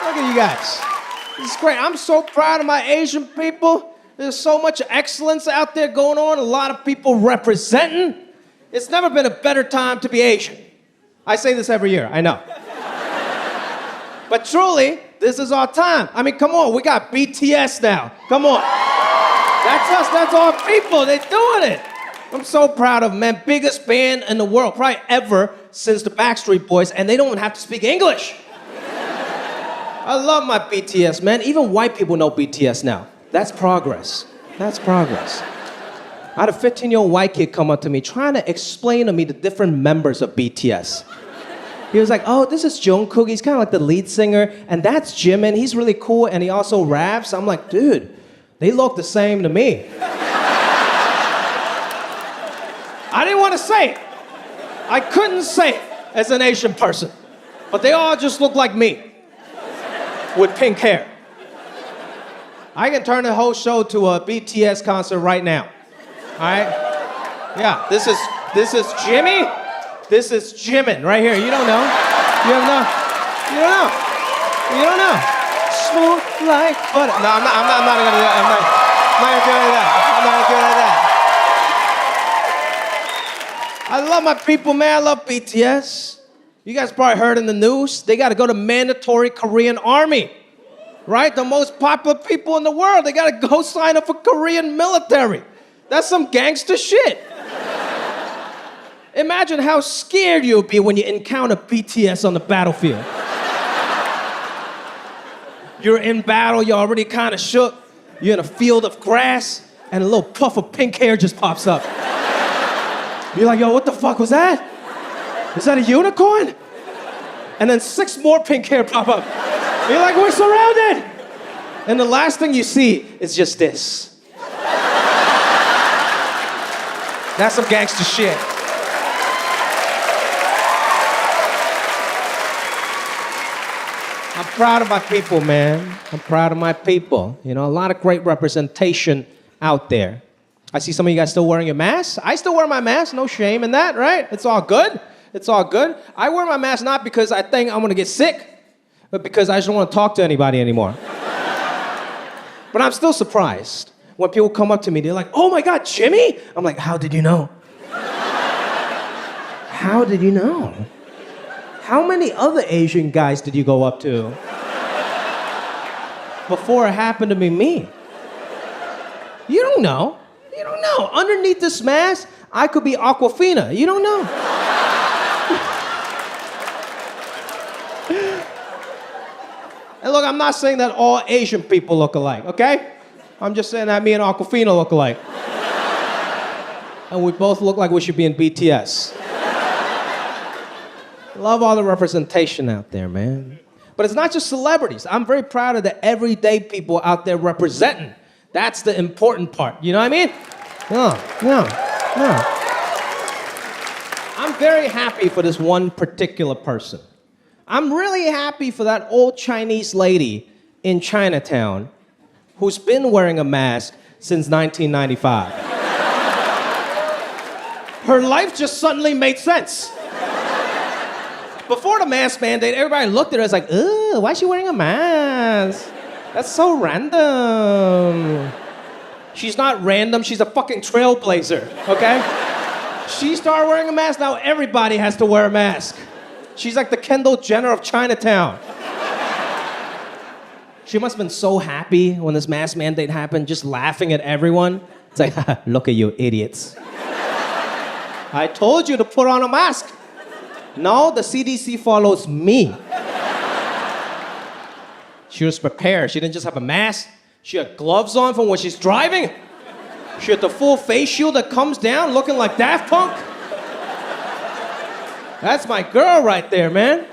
Look at you guys. This is great. I'm so proud of my Asian people. There's so much excellence out there going on. A lot of people representing. It's never been a better time to be Asian. I say this every year, I know. But truly, this is our time. I mean, come on, we got BTS now. Come on. That's us, that's our people. They're doing it. I'm so proud of them, man. Biggest band in the world, probably ever since the Backstreet Boys, and they don't even have to speak English. I love my BTS, man. Even white people know BTS now. That's progress. That's progress. I had a 15-year-old white kid come up to me trying to explain to me the different members of BTS. He was like, oh, this is Jungkook. He's kind of like the lead singer. And that's Jimin. He's really cool, and he also raps. I'm like, dude, they look the same to me. I didn't want to say it. I couldn't say it as an Asian person. But they all just look like me with pink hair. I can turn the whole show to a BTS concert right now. All right? Yeah, this is Jimmy. This is Jimin right here. You don't know. You don't know. You don't know. You don't know. Smooth like butter. No, I'm not gonna do that. I'm not gonna do that. I'm not gonna do that. I love my people, man. I love BTS. You guys probably heard in the news, they gotta go to mandatory Korean army. Right? The most popular people in the world. They gotta go sign up for Korean military. That's some gangster shit. Imagine how scared you'll be when you encounter BTS on the battlefield. You're in battle, you're already kind of shook. You're in a field of grass, and a little puff of pink hair just pops up. You're like, yo, what the fuck was that? Is that a unicorn? And then 6 more pink hair pop up. You're like, we're surrounded! And the last thing you see is just this. That's some gangster shit. I'm proud of my people, man. I'm proud of my people. You know, a lot of great representation out there. I see some of you guys still wearing your masks. I still wear my mask, no shame in that, right? It's all good. It's all good. I wear my mask not because I think I'm gonna get sick, but because I just don't want to talk to anybody anymore. But I'm still surprised when people come up to me, they're like, oh my God, Jimmy? I'm like, how did you know? How did you know? How many other Asian guys did you go up to before it happened to be me? You don't know. You don't know. Underneath this mask, I could be Aquafina. You don't know. And look, I'm not saying that all Asian people look alike, okay? I'm just saying that me and Aquafina look alike. And we both look like we should be in BTS. Love all the representation out there, man. But it's not just celebrities. I'm very proud of the everyday people out there representing. That's the important part. You know what I mean? No. I'm very happy for this one particular person. I'm really happy for that old Chinese lady in Chinatown who's been wearing a mask since 1995. Her life just suddenly made sense. Before the mask mandate, everybody looked at her as like, ugh, why is she wearing a mask? That's so random. She's not random, she's a fucking trailblazer, okay? She started wearing a mask, now everybody has to wear a mask. She's like the Kendall Jenner of Chinatown. She must have been so happy when this mask mandate happened, just laughing at everyone. It's like, look at you idiots. I told you to put on a mask. No, the CDC follows me. She was prepared. She didn't just have a mask. She had gloves on from when she's driving. She had the full face shield that comes down looking like Daft Punk. That's my girl right there, man.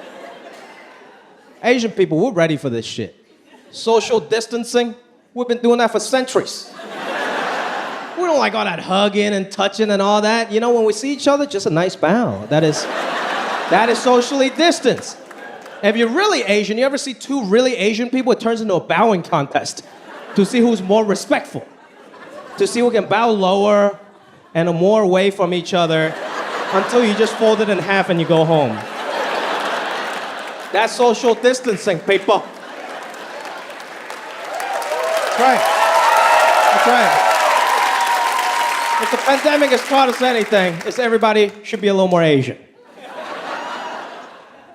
Asian people, we're ready for this shit. Social distancing, we've been doing that for centuries. We don't like all that hugging and touching and all that. You know, when we see each other, just a nice bow. That is socially distanced. If you're really Asian, you ever see 2 really Asian people, it turns into a bowing contest to see who's more respectful. To see who can bow lower and more away from each other until you just fold it in half and you go home. That's social distancing, people. right. That's right. If the pandemic has taught us anything, it's everybody should be a little more Asian.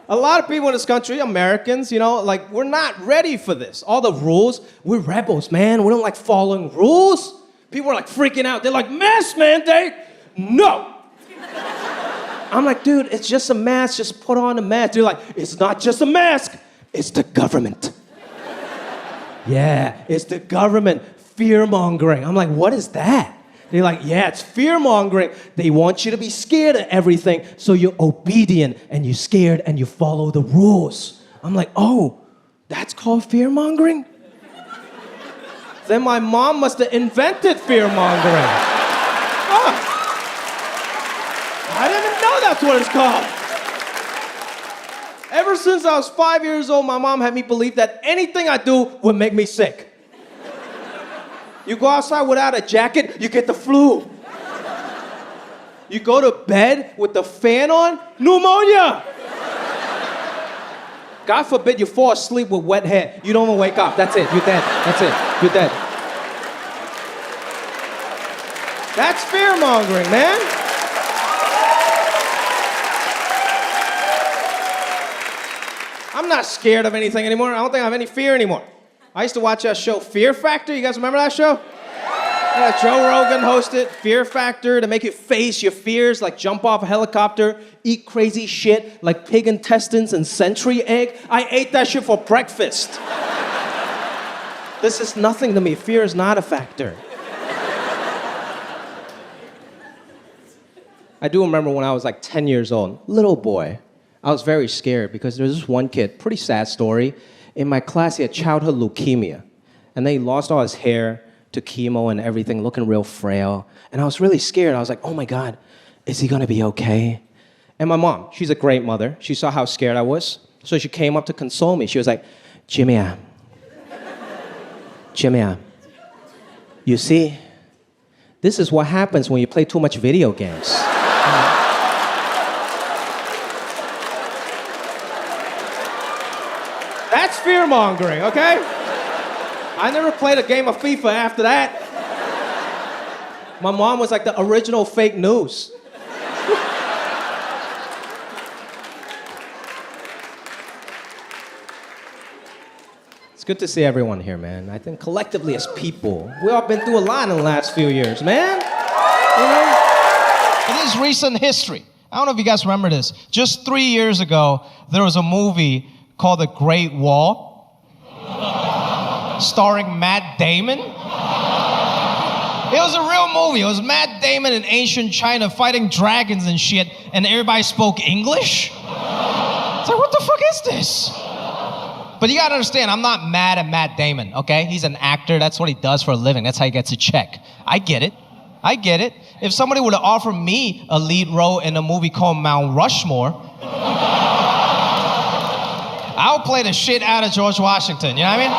A lot of people in this country, Americans, like, we're not ready for this. All the rules, we're rebels, man. We don't like following rules. People are like freaking out. They're like, mask mandate? No. I'm like, dude, it's just a mask. Just put on a mask. They're like, it's not just a mask. It's the government. Yeah, it's the government. Fear-mongering. I'm like, what is that? They're like, yeah, it's fear-mongering. They want you to be scared of everything, so you're obedient, and you're scared, and you follow the rules. I'm like, oh, that's called fear-mongering? Then my mom must have invented fear-mongering. Huh. I didn't even know that's what it's called. Ever since I was 5 years old, my mom had me believe that anything I do would make me sick. You go outside without a jacket, you get the flu. You go to bed with the fan on, pneumonia. God forbid you fall asleep with wet hair. You don't even wake up. That's it. You're dead. That's it. You're dead. That's fear-mongering, man. I'm not scared of anything anymore. I don't think I have any fear anymore. I used to watch that show, Fear Factor. You guys remember that show? Yeah, Joe Rogan hosted Fear Factor to make you face your fears, like jump off a helicopter, eat crazy shit like pig intestines and century egg. I ate that shit for breakfast. This is nothing to me. Fear is not a factor. I do remember when I was like 10 years old, little boy, I was very scared because there was this one kid, pretty sad story. In my class, he had childhood leukemia. And then he lost all his hair to chemo and everything, looking real frail. And I was really scared. I was like, oh my God, is he gonna be okay? And my mom, she's a great mother. She saw how scared I was. So she came up to console me. She was like, Jimmy, you see, this is what happens when you play too much video games. That's fear-mongering, okay? I never played a game of FIFA after that. My mom was like the original fake news. It's good to see everyone here, man. I think collectively as people, we all been through a lot in the last few years, man. You know? It is recent history. I don't know if you guys remember this. Just 3 years ago, there was a movie called The Great Wall, starring Matt Damon. It was a real movie. It was Matt Damon in ancient China fighting dragons and shit, and everybody spoke English. It's like, what the fuck is this? But you gotta understand, I'm not mad at Matt Damon, okay? He's an actor. That's what he does for a living. That's how he gets a check. I get it. If somebody would have offered me a lead role in a movie called Mount Rushmore, I would play the shit out of George Washington, you know what I mean?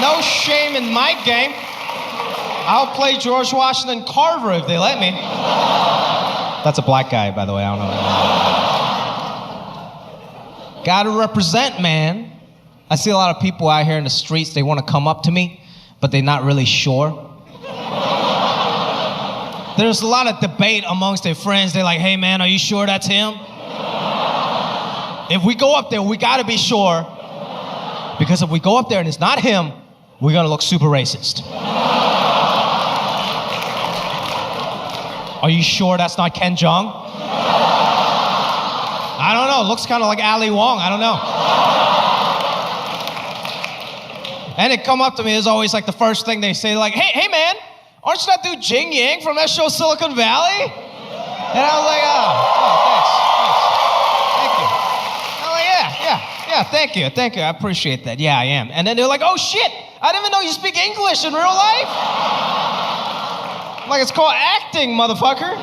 Yeah. No shame in my game. I'll play George Washington Carver if they let me. That's a black guy, by the way, I don't know. Gotta represent, man. I see a lot of people out here in the streets, they want to come up to me, but they're not really sure. There's a lot of debate amongst their friends. They're like, hey man, are you sure that's him? If we go up there, we gotta be sure. Because if we go up there and it's not him, we're gonna look super racist. Are you sure that's not Ken Jeong? I don't know, looks kind of like Ali Wong, I don't know. And they come up to me, it's always like the first thing they say, like, hey man, aren't you that dude Jing Yang from that show Silicon Valley? And I was like, thanks. I'm like, yeah, thank you, I appreciate that. Yeah, I am. And then they're like, oh shit, I didn't even know you speak English in real life. Like, it's called acting, motherfucker.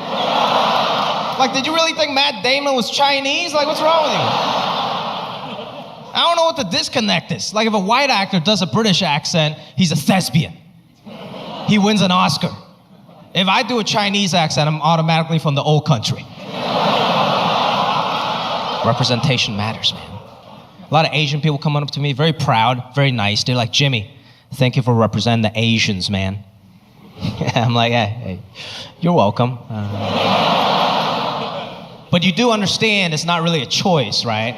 Like, did you really think Matt Damon was Chinese? Like, what's wrong with you? I don't know what the disconnect is. Like, if a white actor does a British accent, he's a thespian. He wins an Oscar. If I do a Chinese accent, I'm automatically from the old country. Representation matters, man. A lot of Asian people coming up to me, very proud, very nice. They're like, Jimmy, thank you for representing the Asians, man. I'm like, hey, you're welcome. But you do understand it's not really a choice, right?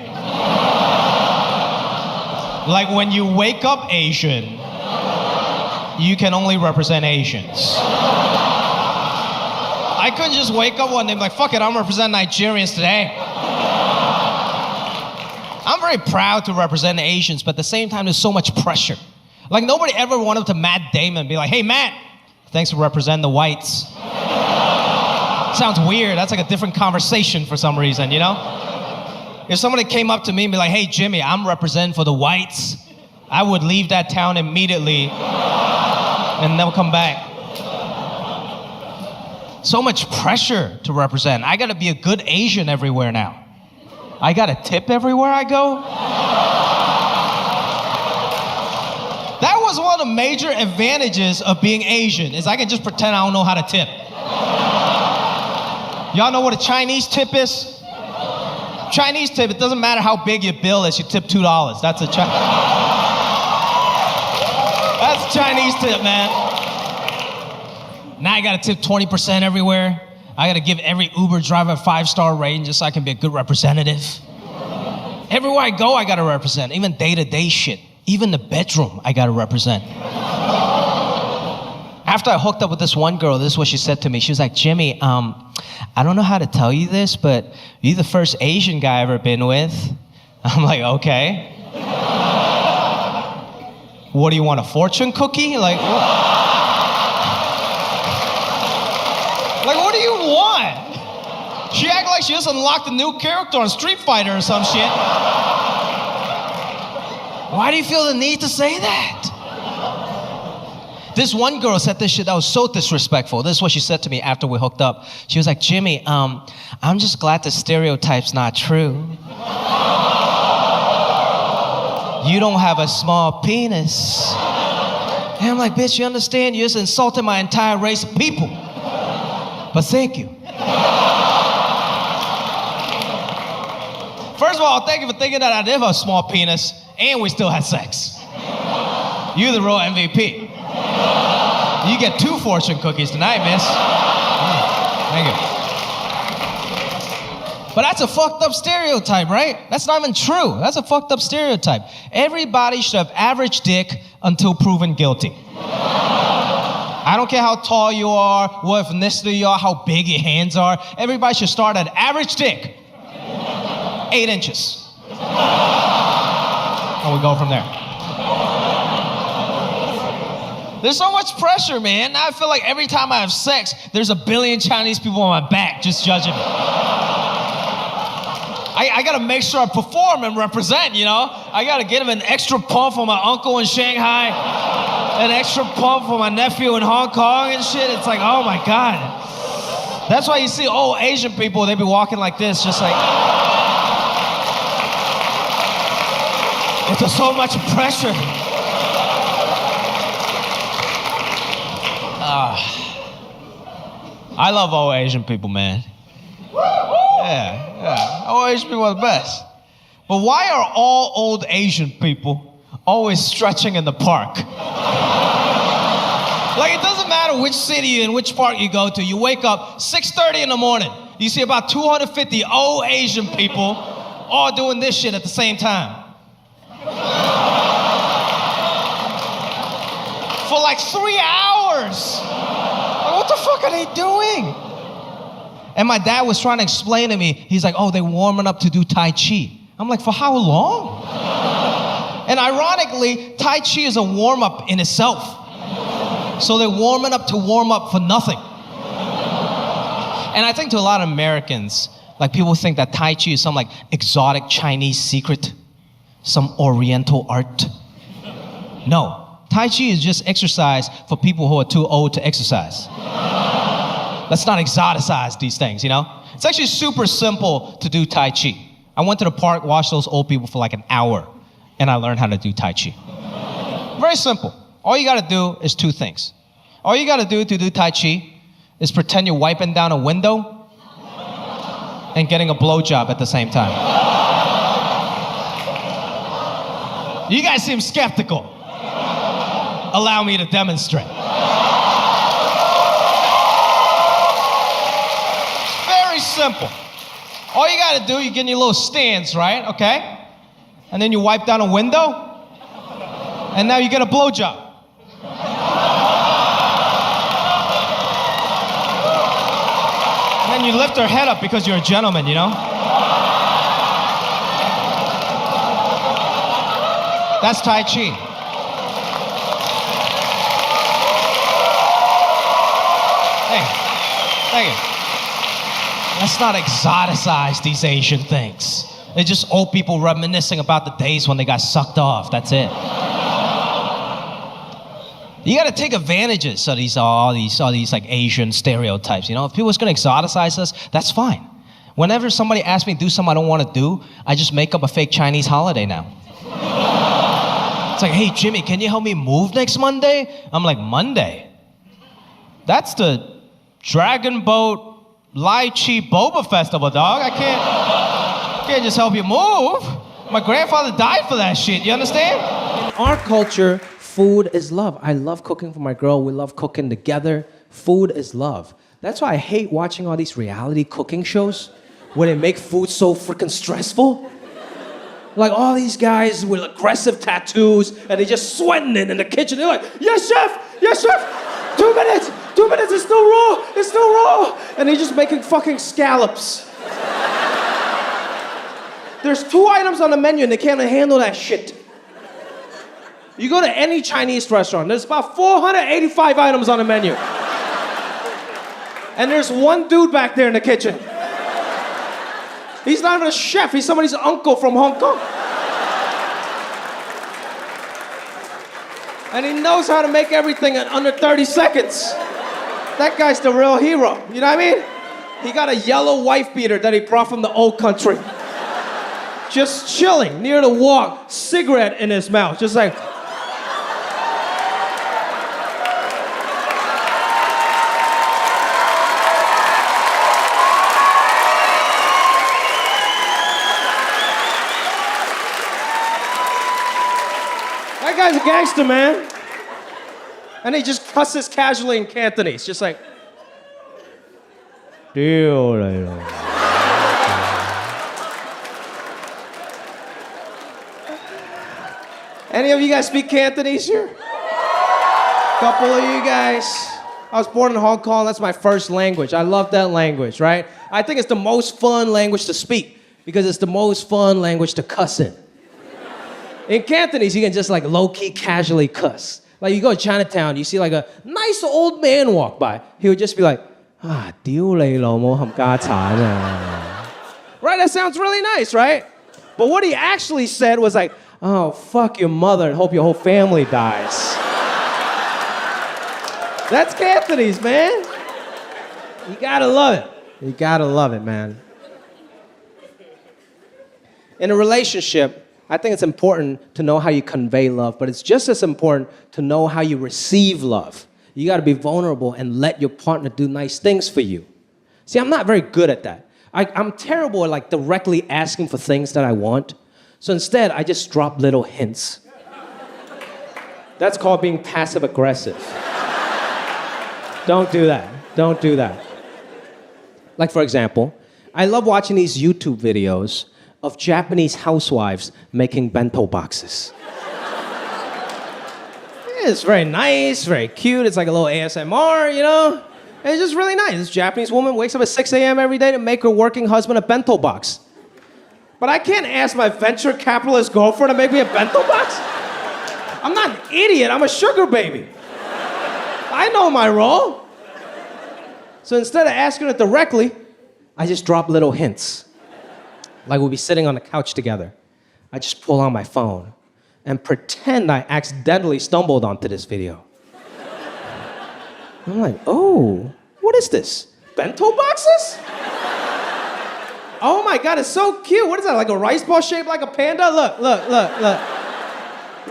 Like when you wake up Asian, you can only represent Asians. I couldn't just wake up one day and be like, fuck it, I'm representing Nigerians today. I'm very proud to represent the Asians, but at the same time, there's so much pressure. Like nobody ever went up to Matt Damon and be like, hey, Matt, thanks for representing the whites. Sounds weird. That's like a different conversation for some reason, you know? If somebody came up to me and be like, hey, Jimmy, I'm representing for the whites, I would leave that town immediately and never come back. So much pressure to represent. I gotta be a good Asian everywhere now. I gotta tip everywhere I go. That was one of the major advantages of being Asian, is I can just pretend I don't know how to tip. Y'all know what a Chinese tip is? Chinese tip, it doesn't matter how big your bill is, you tip $2. That's a Chinese tip, man. Now I gotta tip 20% everywhere. I gotta give every Uber driver a 5-star rating just so I can be a good representative. Everywhere I go, I gotta represent. Even day-to-day shit. Even the bedroom, I gotta represent. After I hooked up with this one girl, this is what she said to me. She was like, Jimmy, I don't know how to tell you this, but you're the first Asian guy I've ever been with. I'm like, okay. What do you want, a fortune cookie? Like, what do you want? She acted like she just unlocked a new character on Street Fighter or some shit. Why do you feel the need to say that? This one girl said this shit that was so disrespectful. This is what she said to me after we hooked up. She was like, Jimmy, I'm just glad the stereotype's not true. You don't have a small penis. And I'm like, bitch, you understand? You just insulted my entire race of people. But thank you. First of all, thank you for thinking that I did have a small penis, and we still had sex. You're the real MVP. You get 2 fortune cookies tonight, miss. Thank you. But that's a fucked up stereotype, right? That's not even true. That's a fucked up stereotype. Everybody should have average dick until proven guilty. I don't care how tall you are, what ethnicity you are, how big your hands are. Everybody should start at average dick. 8 inches. And we go from there. There's so much pressure, man. Now I feel like every time I have sex, there's a billion Chinese people on my back just judging me. I gotta make sure I perform and represent, you know? I gotta get him an extra pump for my uncle in Shanghai, an extra pump for my nephew in Hong Kong and shit. It's like, oh my God. That's why you see old Asian people, they be walking like this, just like, it's so much pressure. I love old Asian people, man. Yeah. Old Asian people are the best. But why are all old Asian people always stretching in the park? Like, it doesn't matter which city and which park you go to. You wake up 6:30 in the morning. You see about 250 old Asian people all doing this shit at the same time. For like 3 hours. Like, what the fuck are they doing? And my dad was trying to explain to me, he's like, oh, they're warming up to do Tai Chi. I'm like, for how long? And ironically, Tai Chi is a warm-up in itself. So they're warming up to warm up for nothing. And I think to a lot of Americans, like people think that Tai Chi is some like exotic Chinese secret, some Oriental art. No. Tai Chi is just exercise for people who are too old to exercise. Let's not exoticize these things, you know? It's actually super simple to do Tai Chi. I went to the park, watched those old people for like an hour, and I learned how to do Tai Chi. Very simple. All you gotta do is 2 things. All you gotta do to do Tai Chi is pretend you're wiping down a window and getting a blowjob at the same time. You guys seem skeptical. Allow me to demonstrate. Very simple. All you gotta do, you get in your little stance, right? Okay? And then you wipe down a window, and now you get a blowjob. And then you lift her head up because you're a gentleman, you know? That's Tai Chi. Hey, thank you. Let's not exoticize these Asian things. They're just old people reminiscing about the days when they got sucked off. That's it. You gotta take advantages of all these like Asian stereotypes. You know, if people's gonna exoticize us, that's fine. Whenever somebody asks me to do something I don't want to do, I just make up a fake Chinese holiday now. It's like, hey Jimmy, can you help me move next Monday? I'm like, Monday? That's the Dragon Boat Lychee Boba Festival, dog. I can't just help you move. My grandfather died for that shit, you understand? In our culture, food is love. I love cooking for my girl. We love cooking together. Food is love. That's why I hate watching all these reality cooking shows where they make food so freaking stressful. Like all these guys with aggressive tattoos and they're just sweating in the kitchen. They're like, yes, chef, 2 minutes, it's still raw. And they're just making fucking scallops. There's 2 items on the menu and they can't handle that shit. You go to any Chinese restaurant, there's about 485 items on the menu. And there's one dude back there in the kitchen. He's not even a chef, he's somebody's uncle from Hong Kong. And he knows how to make everything in under 30 seconds. That guy's the real hero, you know what I mean? He got a yellow wife beater that he brought from the old country. Just chilling near the wok, cigarette in his mouth, just like. That guy's a gangster, man. And he just cusses casually in Cantonese, just like. Any of you guys speak Cantonese here? Couple of you guys. I was born in Hong Kong, that's my first language. I love that language, right? I think it's the most fun language to speak because it's the most fun language to cuss in. In Cantonese, you can just like low-key casually cuss. Like you go to Chinatown, you see like a nice old man walk by. He would just be like,丢你老母冚家鏟啊. Right, that sounds really nice, right? But what he actually said was like, oh, fuck your mother and hope your whole family dies. That's Cantonese, man. You gotta love it. You gotta love it, man. In a relationship, I think it's important to know how you convey love, but it's just as important to know how you receive love. You gotta be vulnerable and let your partner do nice things for you. See, I'm not very good at that. I'm terrible at like directly asking for things that I want. So instead, I just drop little hints. That's called being passive aggressive. Don't do that. Don't do that. Like for example, I love watching these YouTube videos of Japanese housewives making bento boxes. It's very nice, very cute. It's like a little ASMR, you know? And it's just really nice. This Japanese woman wakes up at 6 a.m. every day to make her working husband a bento box. But I can't ask my venture capitalist girlfriend to make me a bento box. I'm not an idiot, I'm a sugar baby. I know my role. So instead of asking her directly, I just drop little hints. Like we'll be sitting on the couch together. I just pull out my phone and pretend I accidentally stumbled onto this video. I'm like, oh, what is this? Bento boxes? Oh my God, it's so cute. What is that, like a rice ball shaped like a panda? Look.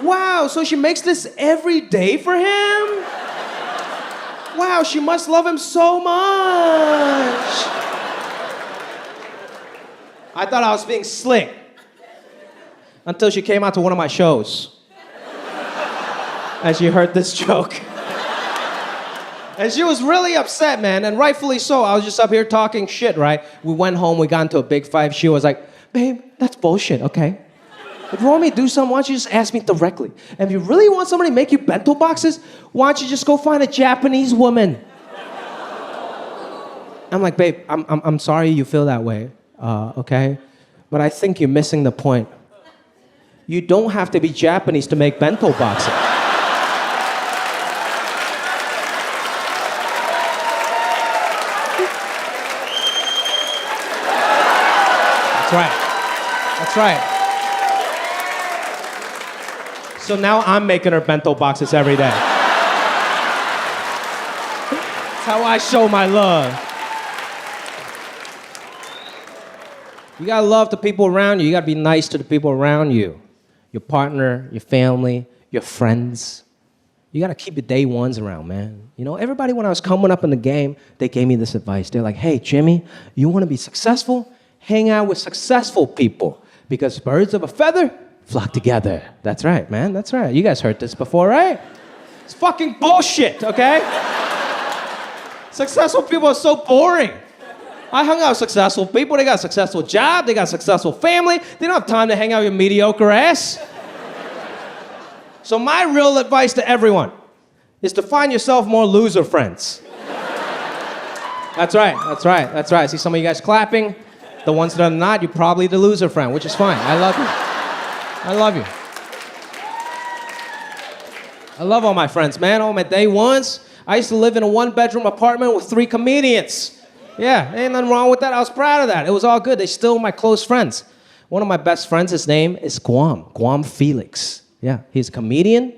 Wow, so she makes this every day for him? Wow, she must love him so much. I thought I was being slick. until she came out to one of my shows. And she heard this joke. And she was really upset, man, and rightfully so. I was just up here talking shit, right? We went home, we got into a big fight. She was like, babe, that's bullshit, okay? If you want me to do something, why don't you just ask me directly? And if you really want somebody to make you bento boxes, why don't you just go find a Japanese woman? I'm like, babe, I'm sorry you feel that way, okay? But I think you're missing the point. You don't have to be Japanese to make bento boxes. That's right. That's right. So now I'm making her bento boxes every day. That's how I show my love. You gotta love the people around you. You gotta be nice to the people around you. Your partner, your family, your friends. You gotta keep your day ones around, man. You know, everybody when I was coming up in the game, they gave me this advice. They're like, hey, Jimmy, you wanna be successful? Hang out with successful people because birds of a feather flock together. That's right, man. That's right. You guys heard this before, right? It's fucking bullshit, okay? Successful people are so boring. I hung out with successful people. They got a successful job. They got a successful family. They don't have time to hang out with your mediocre ass. So my real advice to everyone is to find yourself more loser friends. That's right. That's right. That's right. I see some of you guys clapping. The ones that are not, you're probably the loser friend, which is fine. I love you. I love you. I love all my friends, man. All my day ones. I used to live in a one-bedroom apartment with 3 comedians. Yeah, ain't nothing wrong with that. I was proud of that. It was all good. They're still my close friends. One of my best friends, his name is Guam Felix. Yeah, he's a comedian.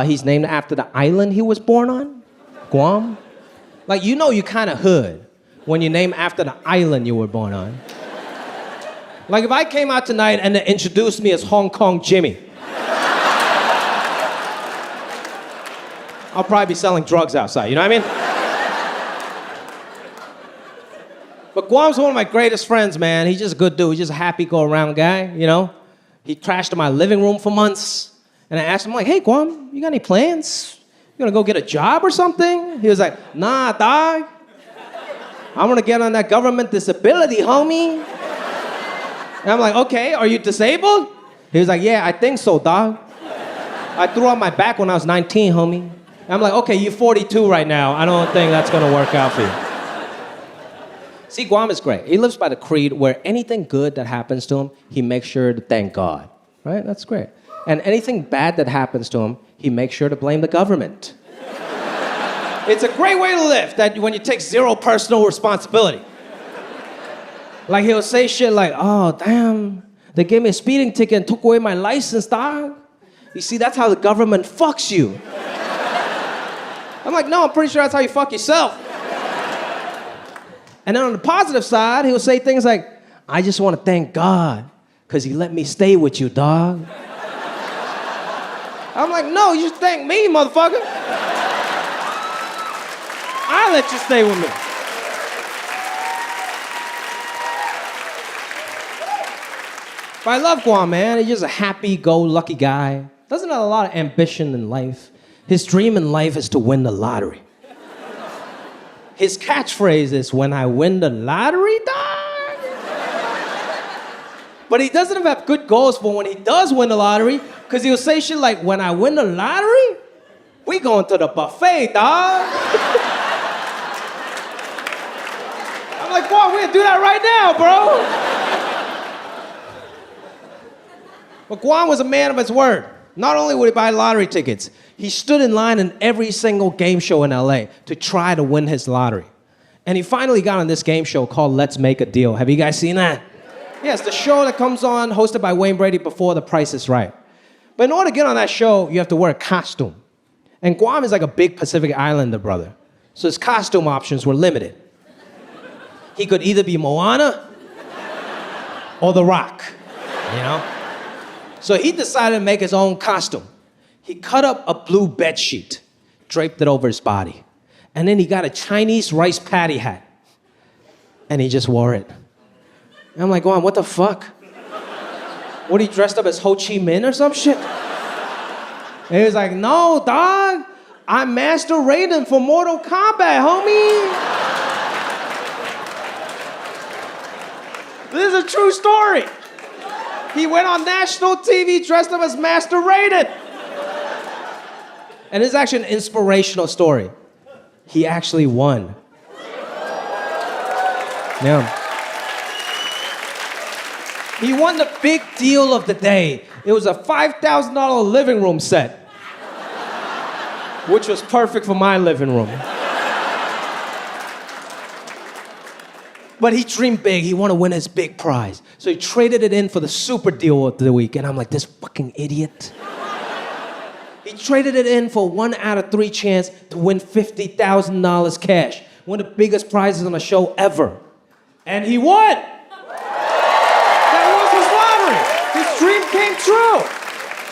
He's named after the island he was born on, Guam. Like, you know you kind of hood when you name after the island you were born on. Like, if I came out tonight and they introduced me as Hong Kong Jimmy, I'll probably be selling drugs outside, you know what I mean? But Guam's one of my greatest friends, man. He's just a good dude. He's just a happy-go-around guy, you know? He crashed in my living room for months. And I asked him, like, hey, Guam, you got any plans? You gonna go get a job or something? He was like, nah, dog. I wanna get on that government disability, homie. And I'm like, okay, are you disabled? He was like, yeah, I think so, dog. I threw out my back when I was 19, homie. And I'm like, okay, you're 42 right now. I don't think that's gonna work out for you. See, Guam is great. He lives by the creed where anything good that happens to him, he makes sure to thank God, right? That's great. And anything bad that happens to him, he makes sure to blame the government. It's a great way to live, that when you take zero personal responsibility. Like, he'll say shit like, oh, damn, they gave me a speeding ticket and took away my license, dog. You see, that's how the government fucks you. I'm like, no, I'm pretty sure that's how you fuck yourself. And then on the positive side, he'll say things like, I just want to thank God because he let me stay with you, dog. I'm like, no, you should thank me, motherfucker. I let you stay with me. But I love Guam, man. He's just a happy-go-lucky guy. Doesn't have a lot of ambition in life. His dream in life is to win the lottery. His catchphrase is, when I win the lottery, dog. But he doesn't have good goals for when he does win the lottery, because he'll say shit like, when I win the lottery, we going to the buffet, dog. I'm like, boy, we're gonna do that right now, bro. But Guam was a man of his word. Not only would he buy lottery tickets, he stood in line in every single game show in LA to try to win his lottery. And he finally got on this game show called Let's Make a Deal. Have you guys seen that? Yeah, it's the show that comes on, hosted by Wayne Brady before The Price is Right. But in order to get on that show, you have to wear a costume. And Guam is like a big Pacific Islander, brother. So his costume options were limited. He could either be Moana or The Rock, you know? So he decided to make his own costume. He cut up a blue bedsheet, draped it over his body. And then he got a Chinese rice patty hat. And he just wore it. And I'm like, Guam, what the fuck? What, he dressed up as Ho Chi Minh or some shit? And he was like, no, dog. I'm Master Raiden for Mortal Kombat, homie. This is a true story. He went on national TV dressed up as Master Raiden. And it's actually an inspirational story. He actually won. Yeah. He won the big deal of the day. It was a $5,000 living room set, which was perfect for my living room. But he dreamed big. He wanted to win his big prize. So he traded it in for the super deal of the week. And I'm like, this fucking idiot. He traded it in for 1 out of 3 chance to win $50,000 cash. One of the biggest prizes on a show ever. And he won. That was his lottery. His dream came true.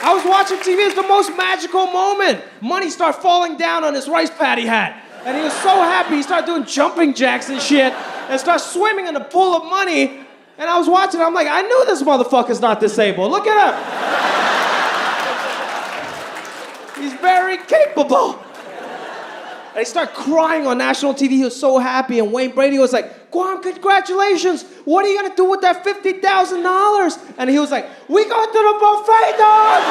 I was watching TV. It was the most magical moment. Money started falling down on his rice patty hat. And he was so happy. He started doing jumping jacks and shit. And started swimming in a pool of money. And I was watching. I'm like, I knew this motherfucker's not disabled. Look at him. He's very capable. And he started crying on national TV. He was so happy. And Wayne Brady was like, Guam, congratulations. What are you going to do with that $50,000? And he was like, we go to the buffet, dog.